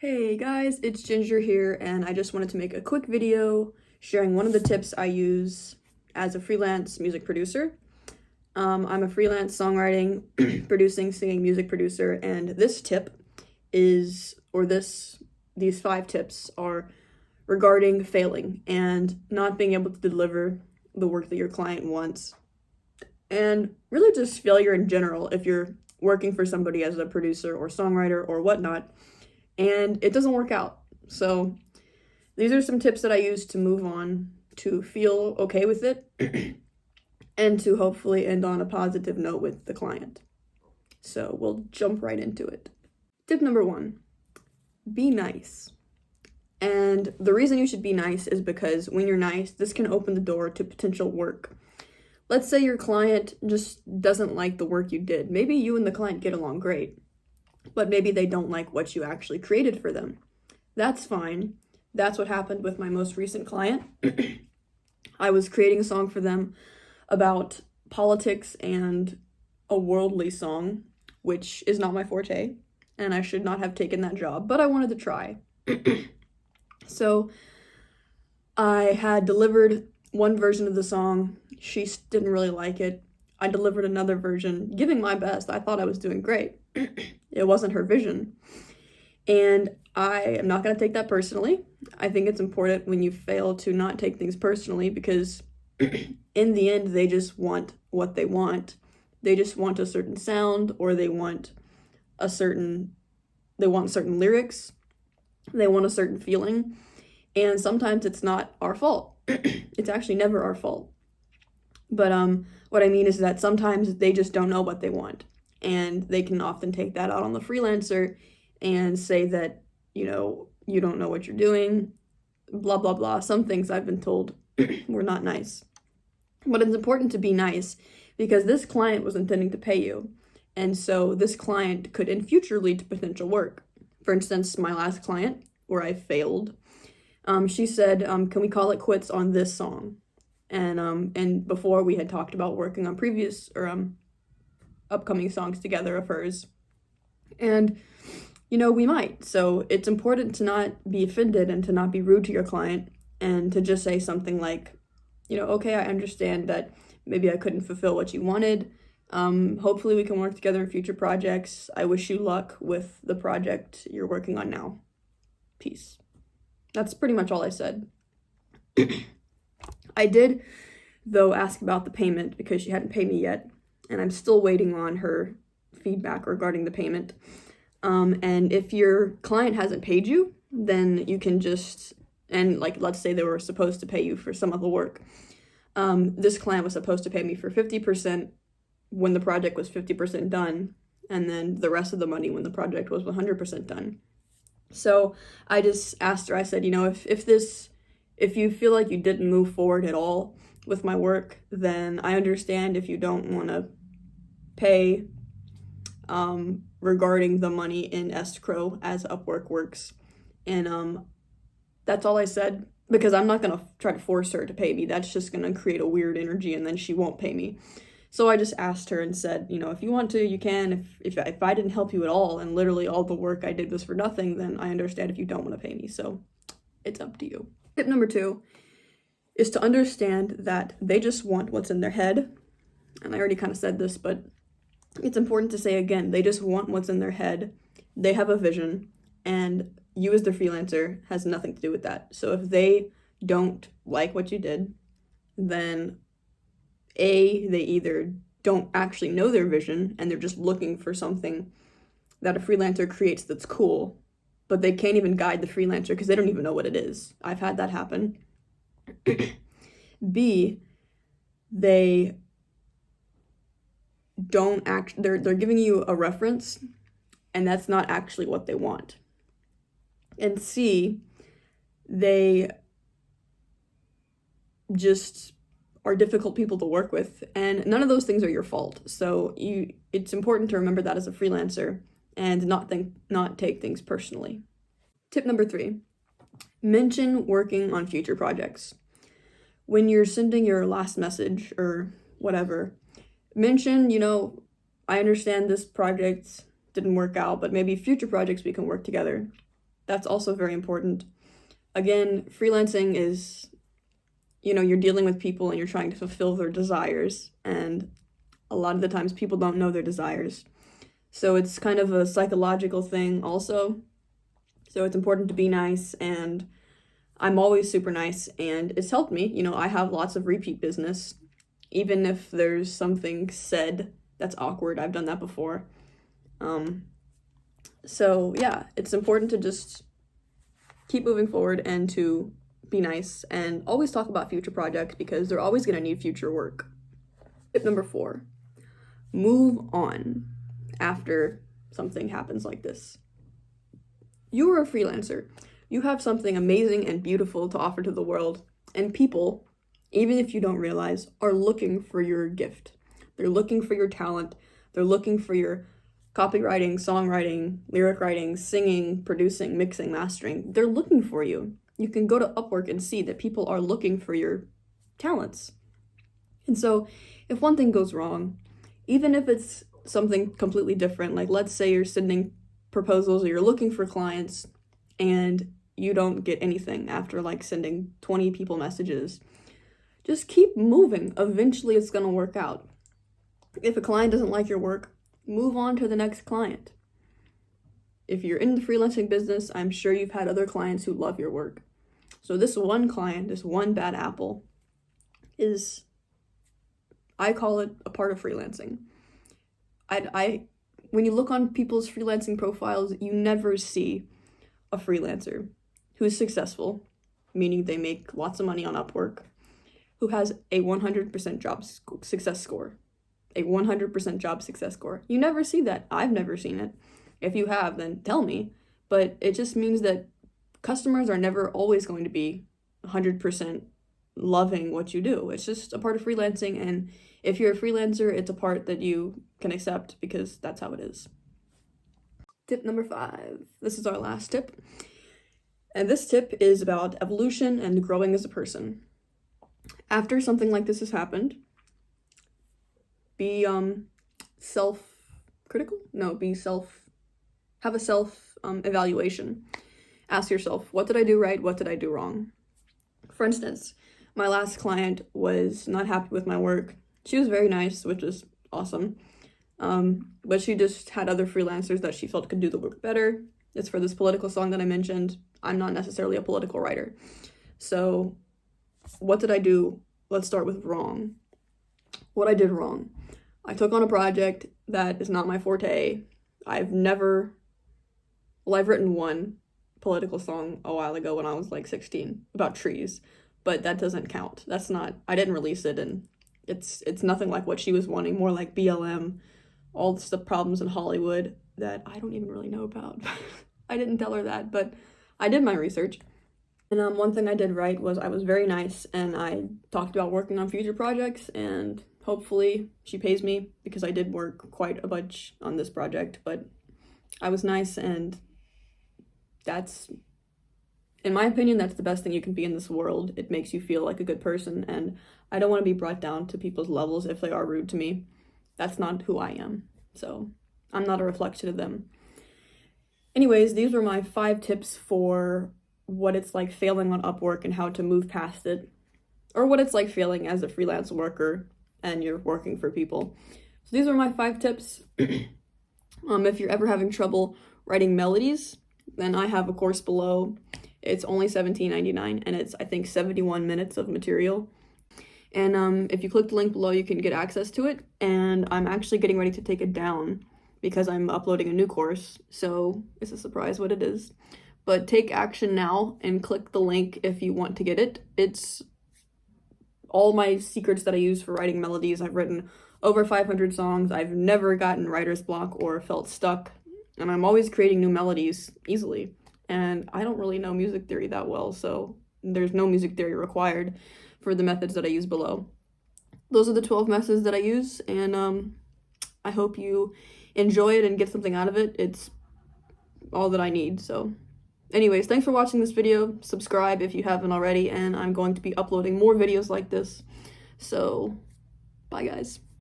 Hey guys, it's Ginger here, and I just wanted to make a quick video sharing one of the tips I use as a freelance music producer. I'm a freelance songwriting, producing, singing music producer, and this tip is, these 5 tips are regarding failing and not being able to deliver the work that your client wants, and really just failure in general if you're working for somebody as a producer or songwriter or whatnot, and it doesn't work out. So these are some tips that I use to move on, to feel okay with it, and to hopefully end on a positive note with the client. So we'll jump right into it. Tip number 1, be nice. And the reason you should be nice is because when you're nice, this can open the door to potential work. Let's say your client just doesn't like the work you did. Maybe you and the client get along great, but maybe they don't like what you actually created for them. That's fine. That's what happened with my most recent client. I was creating a song for them about politics and a worldly song, which is not my forte, and I should not have taken that job, but I wanted to try. So I had delivered one version of the song. She didn't really like it. I delivered another version, giving my best. I thought I was doing great. It wasn't her vision. And I am not going to take that personally. I think it's important when you fail to not take things personally, because in the end, they just want what they want. They just want a certain sound, or they want certain lyrics. They want a certain feeling. And sometimes it's not our fault. It's actually never our fault. But what I mean is that sometimes they just don't know what they want. And they can often take that out on the freelancer and say that, you don't know what you're doing, blah, blah, blah. Some things I've been told were not nice. But it's important to be nice, because this client was intending to pay you. And so this client could in future lead to potential work. For instance, my last client, where I failed, she said, can we call it quits on this song? And before we had talked about working on previous upcoming songs together of hers. And, we might. So it's important to not be offended and to not be rude to your client, and to just say something like, okay, I understand that maybe I couldn't fulfill what you wanted. Hopefully we can work together in future projects. I wish you luck with the project you're working on now. Peace. That's pretty much all I said. I did, though, ask about the payment because she hadn't paid me yet, and I'm still waiting on her feedback regarding the payment. And if your client hasn't paid you, then you can let's say they were supposed to pay you for some of the work. This client was supposed to pay me for 50% when the project was 50% done, and then the rest of the money when the project was 100% done. So I just asked her, I said, if you feel like you didn't move forward at all with my work, then I understand if you don't want to pay regarding the money in escrow as Upwork works. And that's all I said, because I'm not going to try to force her to pay me. That's just going to create a weird energy, and then she won't pay me. So I just asked her and said, if you want to, you can. If I didn't help you at all, and literally all the work I did was for nothing, then I understand if you don't want to pay me. So it's up to you. Tip number 2 is to understand that they just want what's in their head. And I already kind of said this, but it's important to say again, they just want what's in their head. They have a vision, and you as the freelancer has nothing to do with that. So if they don't like what you did, then they either don't actually know their vision and they're just looking for something that a freelancer creates that's cool, but they can't even guide the freelancer because they don't even know what it is. I've had that happen. B, they don't they're giving you a reference, and that's not actually what they want. And C, they just are difficult people to work with, and none of those things are your fault. So it's important to remember that as a freelancer and not take things personally. Tip number 3, mention working on future projects. When you're sending your last message or whatever, mention, I understand this project didn't work out, but maybe future projects we can work together. That's also very important. Again, freelancing is, you're dealing with people and you're trying to fulfill their desires, and a lot of the times people don't know their desires. So it's kind of a psychological thing also. So it's important to be nice, and I'm always super nice, and it's helped me. I have lots of repeat business. Even if there's something said that's awkward, I've done that before. So yeah, it's important to just keep moving forward and to be nice and always talk about future projects because they're always going to need future work. Tip number 4, move on after something happens like this. You are a freelancer. You have something amazing and beautiful to offer to the world, and people, even if you don't realize, are looking for your gift. They're looking for your talent. They're looking for your copywriting, songwriting, lyric writing, singing, producing, mixing, mastering. They're looking for you. You can go to Upwork and see that people are looking for your talents. And so if one thing goes wrong, even if it's something completely different, like let's say you're sending proposals or you're looking for clients and you don't get anything after like sending 20 people messages, just keep moving. Eventually it's going to work out. If a client doesn't like your work, move on to the next client. If you're in the freelancing business, I'm sure you've had other clients who love your work. So this one client, this one bad apple, is, I call it a part of freelancing. When you look on people's freelancing profiles, you never see a freelancer who is successful, meaning they make lots of money on Upwork, who has a 100% job success score. A 100% job success score. You never see that. I've never seen it. If you have, then tell me. But it just means that customers are never always going to be 100% loving what you do. It's just a part of freelancing, and if you're a freelancer, it's a part that you can accept because that's how it is. Tip number 5. This is our last tip. And this tip is about evolution and growing as a person. After something like this has happened, be self-critical? No, have a self-evaluation. Ask yourself, what did I do right? What did I do wrong? For instance, my last client was not happy with my work. She was very nice, which was awesome. But she just had other freelancers that she felt could do the work better. It's for this political song that I mentioned. I'm not necessarily a political writer. So what did I do? Let's start with wrong. What I did wrong. I took on a project that is not my forte. I've written one political song a while ago when I was like 16 about trees, but that doesn't count. I didn't release it, and it's nothing like what she was wanting, more like BLM, all the problems in Hollywood that I don't even really know about. I didn't tell her that, but I did my research. And one thing I did right was I was very nice, and I talked about working on future projects, and hopefully she pays me because I did work quite a bunch on this project, but I was nice, and that's, in my opinion, that's the best thing you can be in this world. It makes you feel like a good person, and I don't want to be brought down to people's levels if they are rude to me. That's not who I am, so I'm not a reflection of them. Anyways, these were my 5 tips for what it's like failing on Upwork and how to move past it, or what it's like failing as a freelance worker and you're working for people. So these are my 5 tips. If you're ever having trouble writing melodies, then I have a course below. It's only $17.99, and it's, I think, 71 minutes of material. And if you click the link below, you can get access to it. And I'm actually getting ready to take it down because I'm uploading a new course. So it's a surprise what it is. But take action now and click the link if you want to get it. It's all my secrets that I use for writing melodies. I've written over 500 songs. I've never gotten writer's block or felt stuck. And I'm always creating new melodies easily. And I don't really know music theory that well, so there's no music theory required for the methods that I use below. Those are the 12 methods that I use, and I hope you enjoy it and get something out of it. It's all that I need. So anyways, thanks for watching this video. Subscribe if you haven't already, and I'm going to be uploading more videos like this. So bye guys.